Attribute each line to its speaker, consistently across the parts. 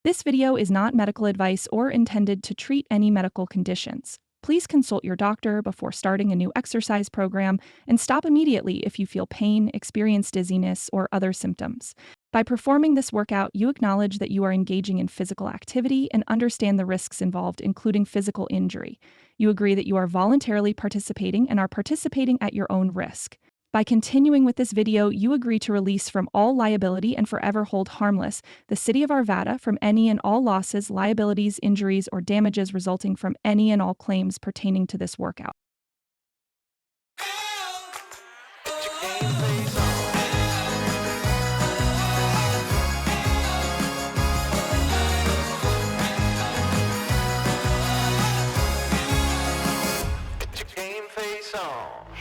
Speaker 1: This video is not medical advice or intended to treat any medical conditions. Please consult your doctor before starting a new exercise program and stop immediately if you feel pain, experience dizziness, or other symptoms. By performing this workout, you acknowledge that you are engaging in physical activity and understand the risks involved, including physical injury. You agree that you are voluntarily participating and are participating at your own risk. By continuing with this video, you agree to release from all liability and forever hold harmless the City of Arvada from any and all losses, liabilities, injuries, or damages resulting from any and all claims pertaining to this workout.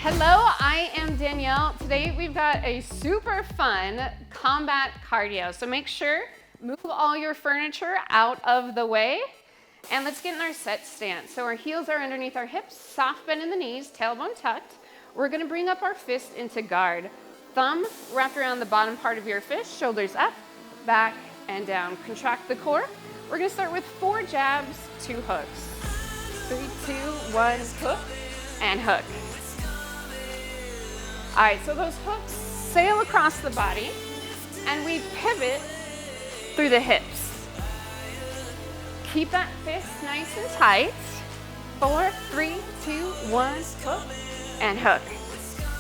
Speaker 2: Hello, I am Danielle. Today we've got a super fun combat cardio. So make sure, move all your furniture out of the way. And let's get in our set stance. So our heels are underneath our hips, soft bend in the knees, tailbone tucked. We're gonna bring up our fist into guard. Thumb wrapped around the bottom part of your fist, shoulders up, back, and down. Contract the core. We're gonna start with 4 jabs, 2 hooks. 3, 2, 1, hook, and hook. All right, so those hooks sail across the body and we pivot through the hips. Keep that fist nice and tight. 4, 3, 2, 1, hook and hook.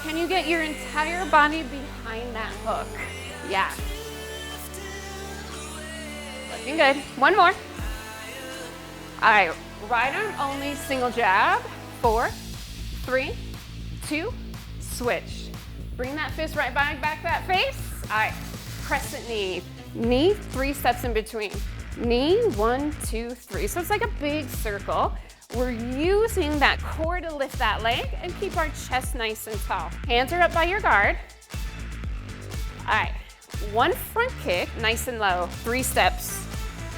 Speaker 2: Can you get your entire body behind that hook? Yeah. Looking good. One more. All right, right arm only, single jab. 4, 3, 2, switch. Bring that fist right back that face. All right, crescent knee. Knee, 3 steps in between. Knee, 1, 2, 3. So it's like a big circle. We're using that core to lift that leg and keep our chest nice and tall. Hands are up by your guard. All right, 1 front kick, nice and low, 3 steps.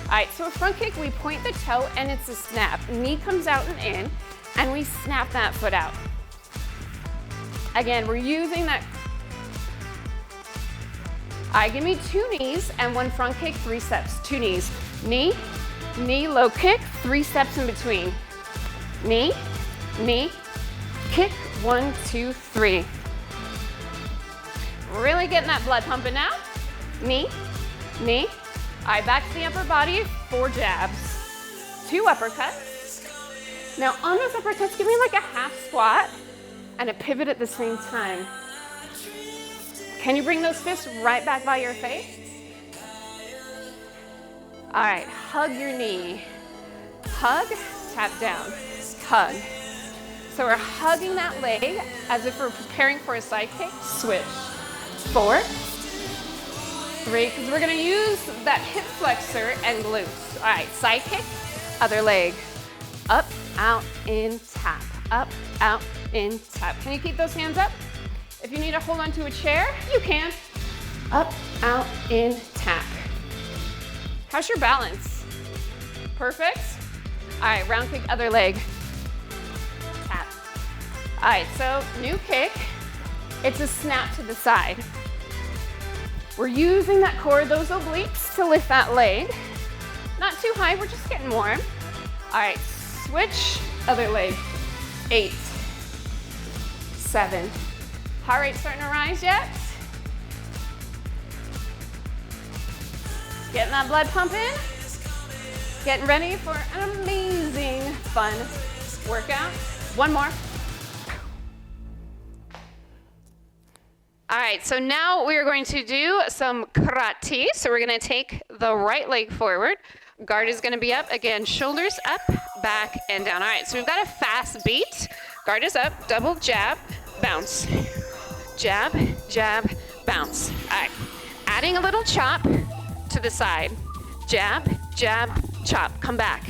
Speaker 2: All right, so a front kick, we point the toe and it's a snap. Knee comes out and in, and we snap that foot out. Again, we're using that. All right, give me 2 knees and 1 front kick, 3 steps. 2 knees. Knee, knee, low kick, 3 steps in between. Knee, knee, kick, 1, 2, 3. Really getting that blood pumping now. Knee, knee. All right, back to the upper body, 4 jabs. 2 uppercuts. Now on those uppercuts, give me like a half squat and a pivot at the same time. Can you bring those fists right back by your face? All right, hug your knee. Hug, tap down, hug. So we're hugging that leg as if we're preparing for a side kick. Switch. 4, 3, because we're gonna use that hip flexor and glutes. All right, side kick, other leg. Up, out, in, tap. Up, out, in, tap. Can you keep those hands up? If you need to hold onto a chair, you can. Up, out, in, tap. How's your balance? Perfect. All right, round kick, other leg. Tap. All right, so new kick. It's a snap to the side. We're using that core, those obliques, to lift that leg. Not too high, we're just getting warm. All right, switch, other leg. 8, 7. Heart rate starting to rise yet? Getting that blood pumping. Getting ready for an amazing, fun workout. 1 more. All right, so now we are going to do some karate. So we're gonna take the right leg forward. Guard is gonna be up. Again, shoulders up, back, and down. All right, so we've got a fast beat. Guard is up, double jab, bounce. Jab, jab, bounce. All right, adding a little chop to the side. Jab, jab, chop, come back.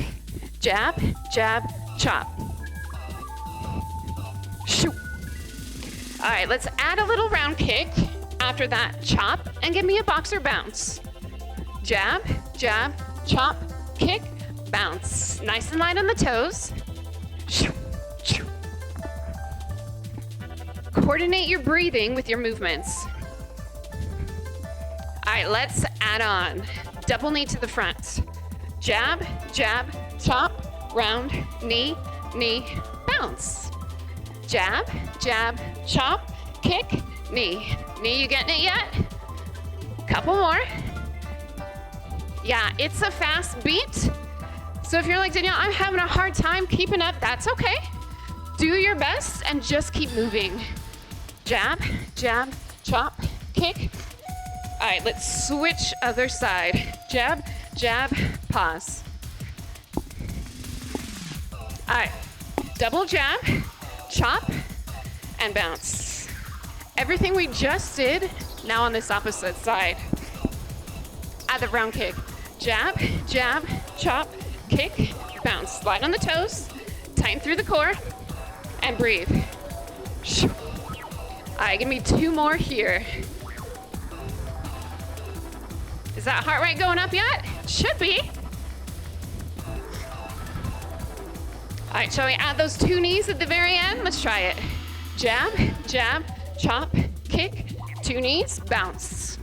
Speaker 2: Jab, jab, chop. Shoot. All right, let's add a little round kick after that chop and give me a boxer bounce. Jab, jab, chop, kick, bounce. Nice and light on the toes. Shoot, shoot. Coordinate your breathing with your movements. All right, let's add on. Double knee to the front. Jab, jab, chop, round, knee, knee, bounce. Jab, jab, chop, kick, knee. Knee, you getting it yet? Couple more. Yeah, it's a fast beat. So if you're like, Danielle, I'm having a hard time keeping up, that's okay. Do your best and just keep moving. Jab, jab, chop, kick. All right, let's switch other side. Jab, jab, pause. All right, double jab, chop, and bounce. Everything we just did, now on this opposite side. Add the round kick. Jab, jab, chop, kick, bounce. Slide on the toes, tighten through the core, and breathe. All right, give me 2 more here. Is that heart rate going up yet? Should be. All right, shall we add those 2 knees at the very end? Let's try it. Jab, jab, chop, kick, 2 knees, bounce.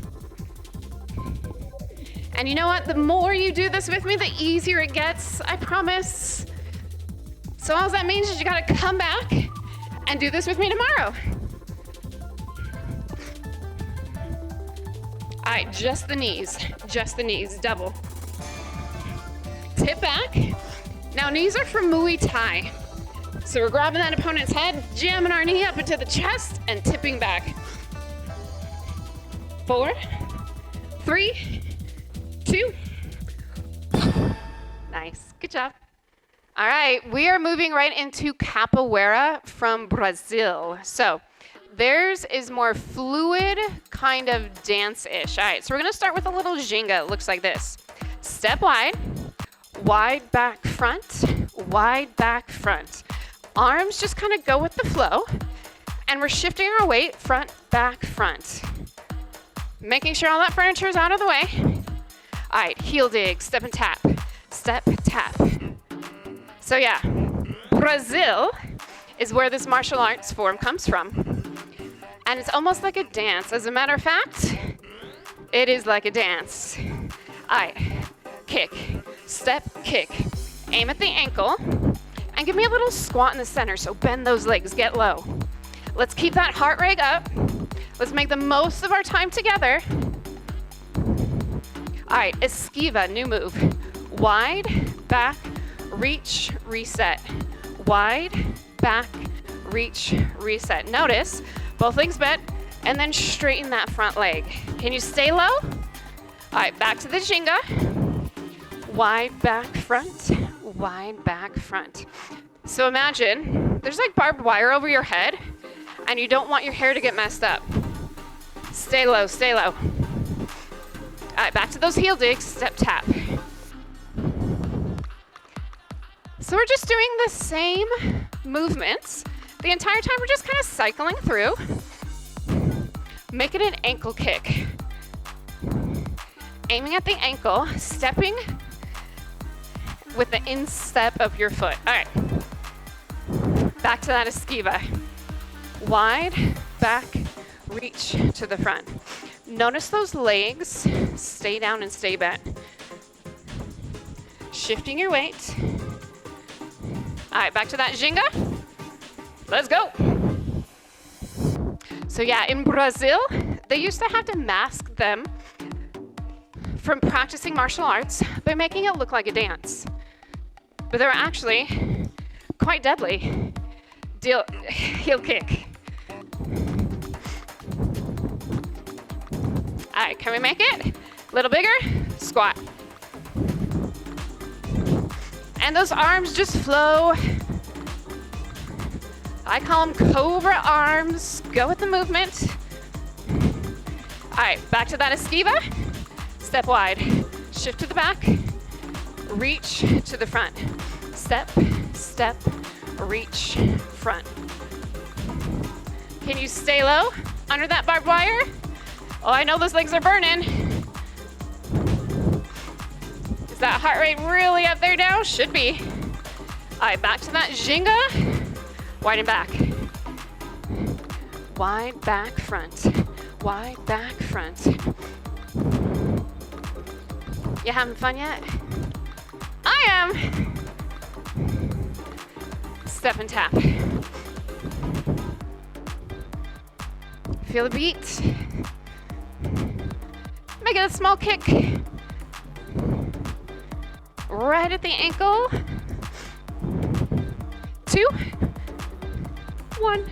Speaker 2: And you know what? The more you do this with me, the easier it gets, I promise. So all that means is you gotta come back and do this with me tomorrow. All right, just the knees, double. Tip back. Now knees are for Muay Thai. So we're grabbing that opponent's head, jamming our knee up into the chest, and tipping back. 4, 3, 2. Nice, good job. All right, we are moving right into Capoeira from Brazil. So theirs is more fluid, kind of dance-ish. All right, so we're gonna start with a little ginga. It looks like this. Step wide, wide back front, wide back front. Arms just kind of go with the flow, and we're shifting our weight front, back, front. Making sure all that furniture is out of the way. All right, heel dig, step and tap, step, tap. So yeah, Brazil is where this martial arts form comes from. And it's almost like a dance. As a matter of fact, it is like a dance. All right, kick, step, kick. Aim at the ankle, and give me a little squat in the center, so bend those legs, get low. Let's keep that heart rate up. Let's make the most of our time together. All right, esquiva, new move. Wide, back, reach, reset. Wide, back, reach, reset. Notice, both legs bent, and then straighten that front leg. Can you stay low? All right, back to the ginga. Wide, back, front, wide, back, front. So imagine, there's like barbed wire over your head, and you don't want your hair to get messed up. Stay low, stay low. All right, back to those heel digs, step tap. So we're just doing the same movements. The entire time we're just kind of cycling through. Make it an ankle kick. Aiming at the ankle, stepping with the instep of your foot. All right, back to that esquiva. Wide, back, reach to the front. Notice those legs, stay down and stay bent. Shifting your weight. All right, back to that ginga. Let's go. So yeah, in Brazil, they used to have to mask them from practicing martial arts by making it look like a dance. But they were actually quite deadly. Heel kick. All right, can we make it? A little bigger, squat. And those arms just flow. I call them cobra arms. Go with the movement. All right, back to that esquiva. Step wide, shift to the back, reach to the front. Step, step, reach, front. Can you stay low under that barbed wire? Oh, I know those legs are burning. Is that heart rate really up there now? Should be. All right, back to that ginga. Wide and back. Wide back front. Wide back front. You having fun yet? I am. Step and tap. Feel the beat. Make it a small kick. Right at the ankle. 2, 1.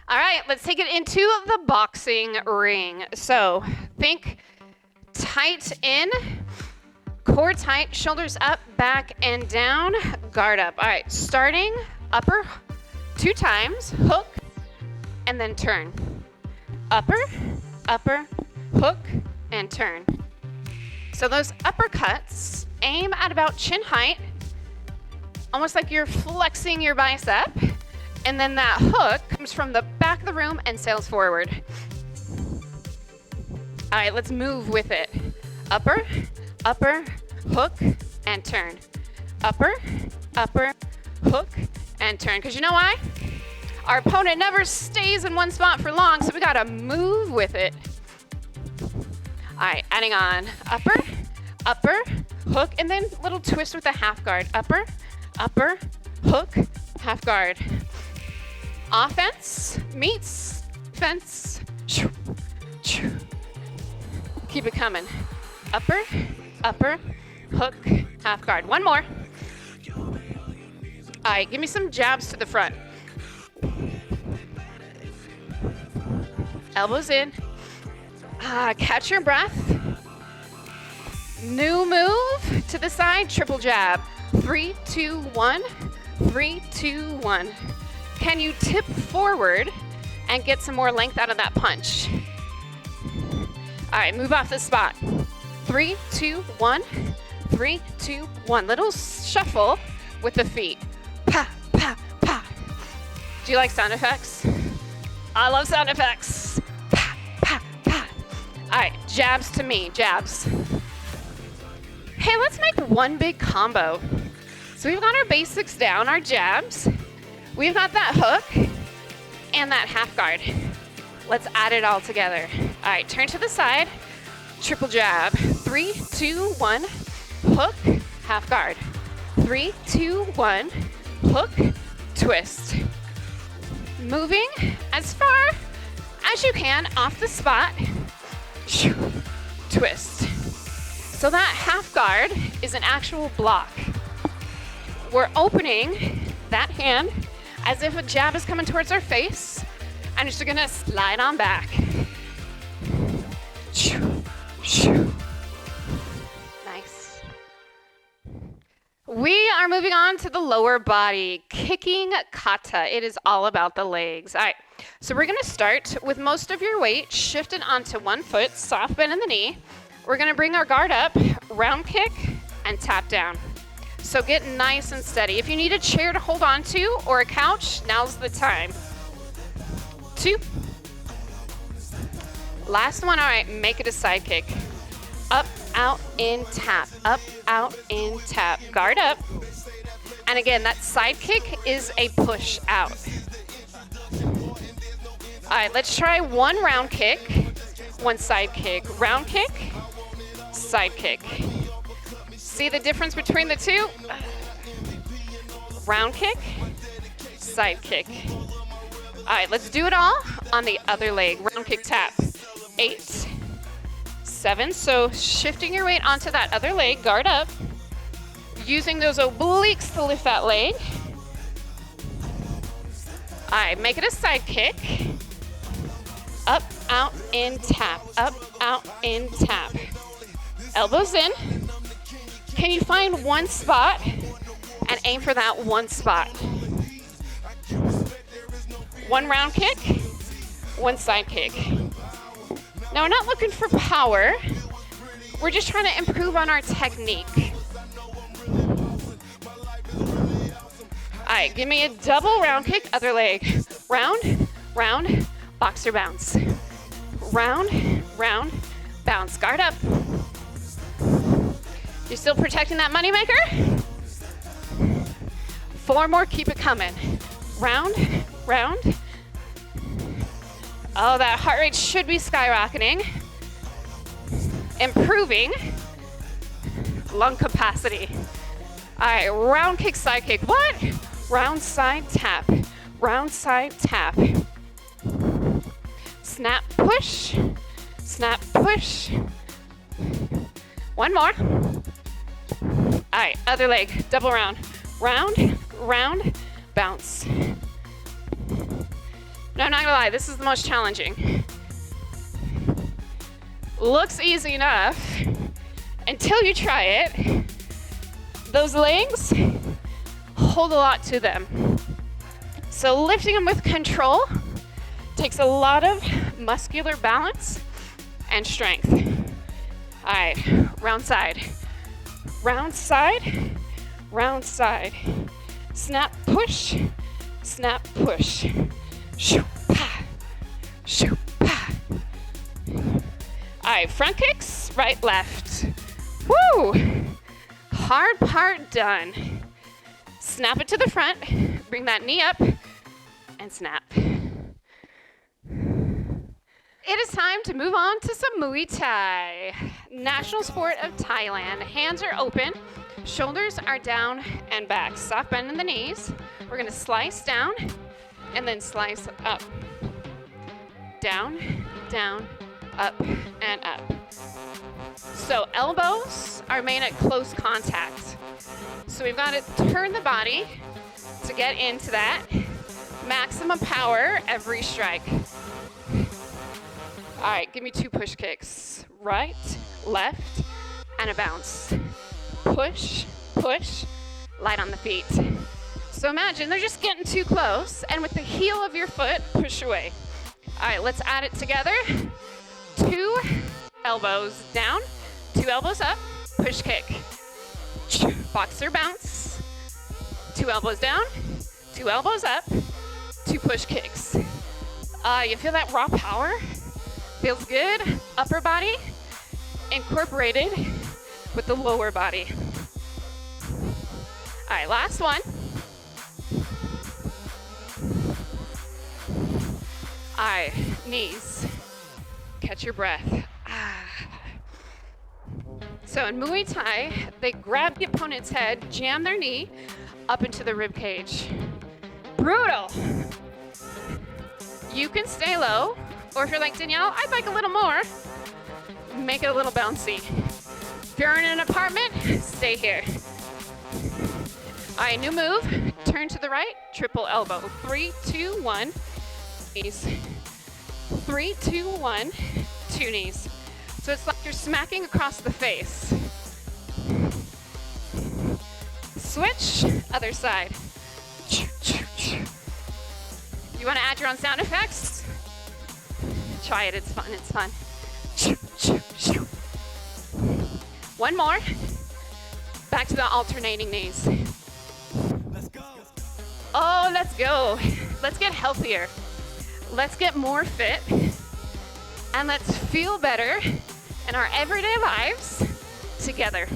Speaker 2: All right, let's take it into the boxing ring. So think tight in, core tight, shoulders up, back and down, guard up. All right, starting upper 2 times, hook, and then turn. Upper, upper, hook, and turn. So those uppercuts aim at about chin height, almost like you're flexing your bicep, and then that hook comes from the back of the room and sails forward. All right, let's move with it. Upper, upper, hook, and turn. Upper, upper, hook, and turn. Because you know why? Our opponent never stays in one spot for long, so we gotta move with it. All right, adding on. Upper, upper, hook, and then little twist with a half guard. Upper, upper, hook, half guard. Offense meets fence. Keep it coming. Upper, upper, hook, half guard. One more. All right, give me some jabs to the front. Elbows in. Catch your breath. New move to the side, triple jab. 3, 2, 1. 3, 2, 1. Can you tip forward and get some more length out of that punch? All right, move off the spot. 3, 2, 1. 3, 2, 1. Little shuffle with the feet. Pa, pa, pa. Do you like sound effects? I love sound effects. Pa, pa, pa. All right, jabs to me, jabs. Hey, let's make one big combo. So we've got our basics down, our jabs. We've got that hook and that half guard. Let's add it all together. All right, turn to the side, triple jab. 3, 2, 1, hook, half guard. 3, 2, 1, hook, twist. Moving as far as you can off the spot, twist. So that half guard is an actual block. We're opening that hand as if a jab is coming towards our face, and just gonna slide on back. Nice. We are moving on to the lower body, kicking kata. It is all about the legs. All right, so we're gonna start with most of your weight shifted onto one foot, soft bend in the knee. We're gonna bring our guard up, round kick, and tap down. So get nice and steady. If you need a chair to hold on to or a couch, now's the time. 2. Last one, all right, make it a side kick. Up, out, in, tap. Up, out, in, tap. Guard up. And again, that side kick is a push out. All right, let's try one round kick, one side kick. Round kick, side kick. See the difference between the two? Round kick, side kick. All right, let's do it all on the other leg. Round kick tap. 8, 7. So shifting your weight onto that other leg, guard up. Using those obliques to lift that leg. All right, make it a side kick. Up, out, in, tap. Up, out, in, tap. Elbows in. Can you find one spot and aim for that one spot? One round kick, one side kick. Now we're not looking for power. We're just trying to improve on our technique. All right, give me a double round kick, other leg. Round, round, boxer bounce. Round, round, bounce. Guard up. You're still protecting that moneymaker? 4 more, keep it coming. Round, round. Oh, that heart rate should be skyrocketing. Improving. lung capacity. All right, round kick, side kick. What? Round side tap, round side tap. Snap, push, snap, push. One more. All right, other leg, double round. Round, round, bounce. No, I'm not gonna lie, this is the most challenging. Looks easy enough until you try it. Those legs hold a lot to them. So lifting them with control takes a lot of muscular balance and strength. All right, round side. Round side, round side. Snap, push, snap, push. Shoo, pa, shoo, pa. All right, front kicks, right, left. Woo! Hard part done. Snap it to the front, bring that knee up, and snap. It is time to move on to some Muay Thai. National sport of Thailand. Hands are open, shoulders are down and back. Soft bend in the knees. We're gonna slice down and then slice up. Down, down, up, and up. So elbows are made at close contact. So we've got to turn the body to get into that maximum power every strike. All right, give me 2 push kicks. Right, left, and a bounce. Push, push, light on the feet. So imagine they're just getting too close, and with the heel of your foot, push away. All right, let's add it together. 2 elbows down, 2 elbows up, push kick. Boxer bounce. 2 elbows down, 2 elbows up, 2 push kicks. You feel that raw power? Feels good. Upper body incorporated with the lower body. All right, last one. All right, knees. Catch your breath. So in Muay Thai, they grab the opponent's head, jam their knee up into the rib cage. Brutal. You can stay low, or if you're like Danielle, I'd like a little more, make it a little bouncy. If you're in an apartment, stay here. All right, new move. Turn to the right, triple elbow. 3, 2, 1, knees. 3, 2, 1, 2 knees. So it's like you're smacking across the face. Switch, other side. You want to add your own sound effects? Try it, it's fun, it's fun. One more. Back to the alternating knees.
Speaker 3: Let's go.
Speaker 2: Oh, let's go. Let's get healthier. Let's get more fit. And let's feel better in our everyday lives together.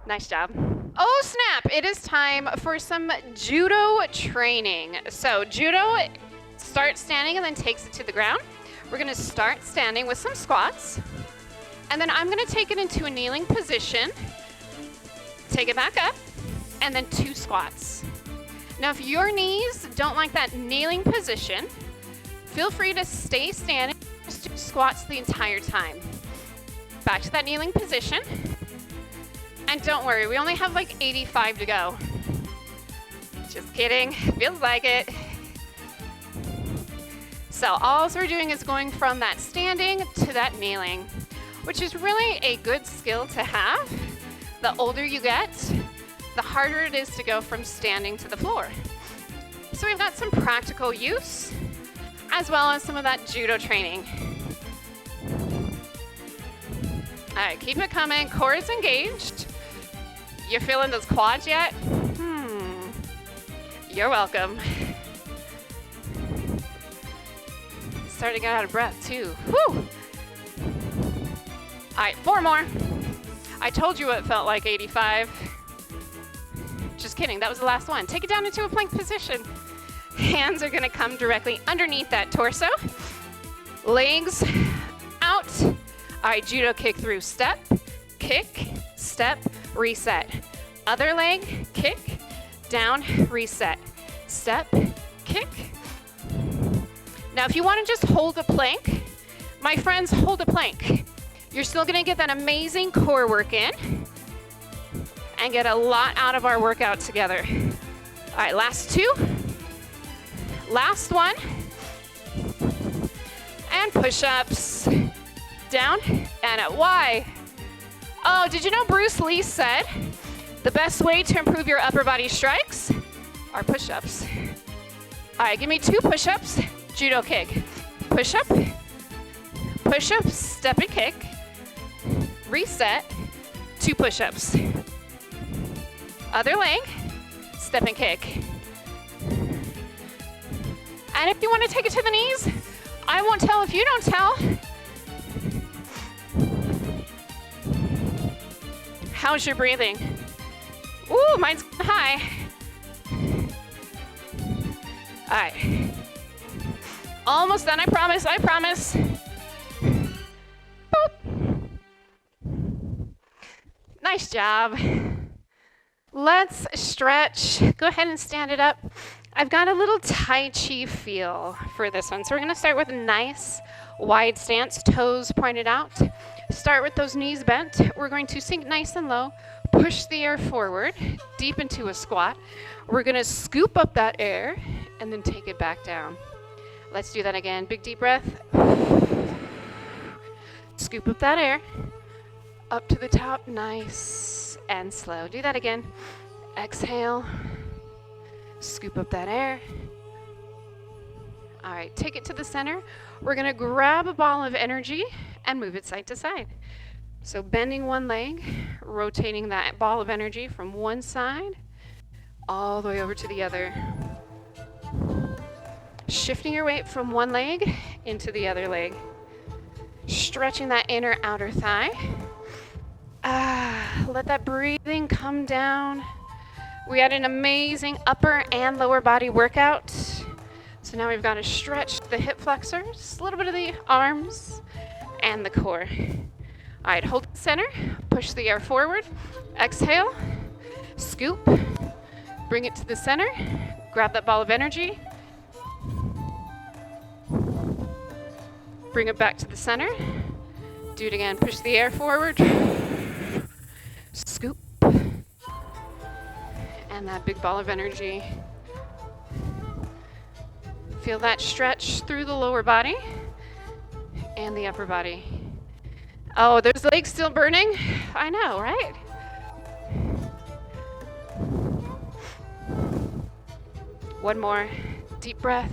Speaker 2: Nice job. Oh snap, it is time for some judo training. So judo, start standing and then takes it to the ground. We're gonna start standing with some squats. And then I'm gonna take it into a kneeling position, take it back up, and then 2 squats. Now if your knees don't like that kneeling position, feel free to stay standing, just do squats the entire time. Back to that kneeling position. And don't worry, we only have like 85 to go. Just kidding, feels like it. So all we're doing is going from that standing to that kneeling, which is really a good skill to have. The older you get, the harder it is to go from standing to the floor. So we've got some practical use, as well as some of that judo training. All right, keep it coming, core is engaged. You feeling those quads yet? You're welcome. Starting to get out of breath too. Whew. All right, 4 more. I told you it felt like 85. Just kidding, that was the last one. Take it down into a plank position. Hands are gonna come directly underneath that torso. Legs out. All right, judo kick through. Step, kick, step, reset. Other leg, kick, down, reset. Step, kick. Now, if you want to just hold a plank, my friends, hold a plank. You're still going to get that amazing core work in and get a lot out of our workout together. All right, last two. Last one. And push-ups. Down and at Y. Oh, did you know Bruce Lee said the best way to improve your upper body strikes are push-ups? All right, give me 2 push-ups. Judo kick. Push-up. Push-up, step and kick. Reset. 2 push-ups. Other leg. Step and kick. And if you want to take it to the knees, I won't tell if you don't tell. How's your breathing? Ooh, mine's high. All right. Almost done, I promise, I promise. Boop. Nice job. Let's stretch. Go ahead and stand it up. I've got a little Tai Chi feel for this one. So we're gonna start with a nice wide stance, toes pointed out. Start with those knees bent. We're going to sink nice and low, push the air forward, deep into a squat. We're gonna scoop up that air and then take it back down. Let's do that again. Big deep breath. Scoop up that air, up to the top, nice and slow. Do that again. Exhale. Scoop up that air. All right, take it to the center. We're gonna grab a ball of energy and move it side to side. So bending one leg, rotating that ball of energy from one side all the way over to the other. Shifting your weight from one leg into the other leg. Stretching that inner outer thigh. Let that breathing come down. We had an amazing upper and lower body workout. So now we've got to stretch the hip flexors, a little bit of the arms and the core. All right, hold the center, push the air forward, exhale, scoop, bring it to the center, grab that ball of energy, bring it back to the center, do it again, push the air forward, scoop, and that big ball of energy. Feel that stretch through the lower body and the upper body. Oh, those legs still burning? I know, right? One more deep breath.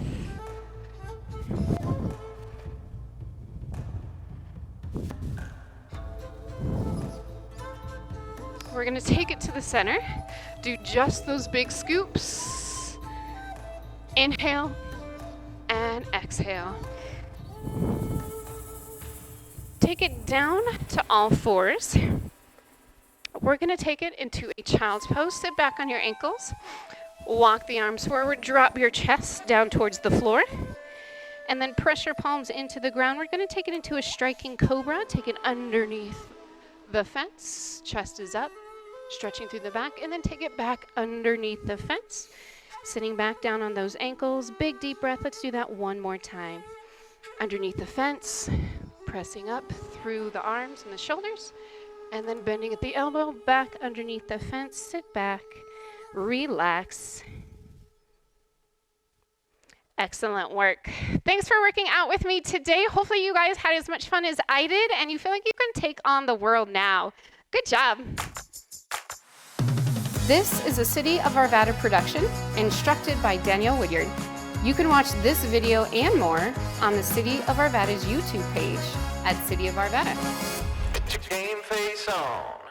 Speaker 2: We're gonna take it to the center. Do just those big scoops. Inhale and exhale. Take it down to all fours. We're gonna take it into a child's pose. Sit back on your ankles. Walk the arms forward, drop your chest down towards the floor. And then press your palms into the ground. We're gonna take it into a striking cobra. Take it underneath the fence. Chest is up, stretching through the back, and then take it back underneath the fence. Sitting back down on those ankles. Big deep breath. Let's do that one more time. Underneath the fence, pressing up through the arms and the shoulders, and then bending at the elbow, back underneath the fence. Sit back, relax. Excellent work. Thanks for working out with me today. Hopefully you guys had as much fun as I did, and you feel like you can take on the world now. Good job. This is a City of Arvada production, instructed by Danielle Woodyard. You can watch this video and more on the City of Arvada's YouTube page at City of Arvada.
Speaker 3: Game face on.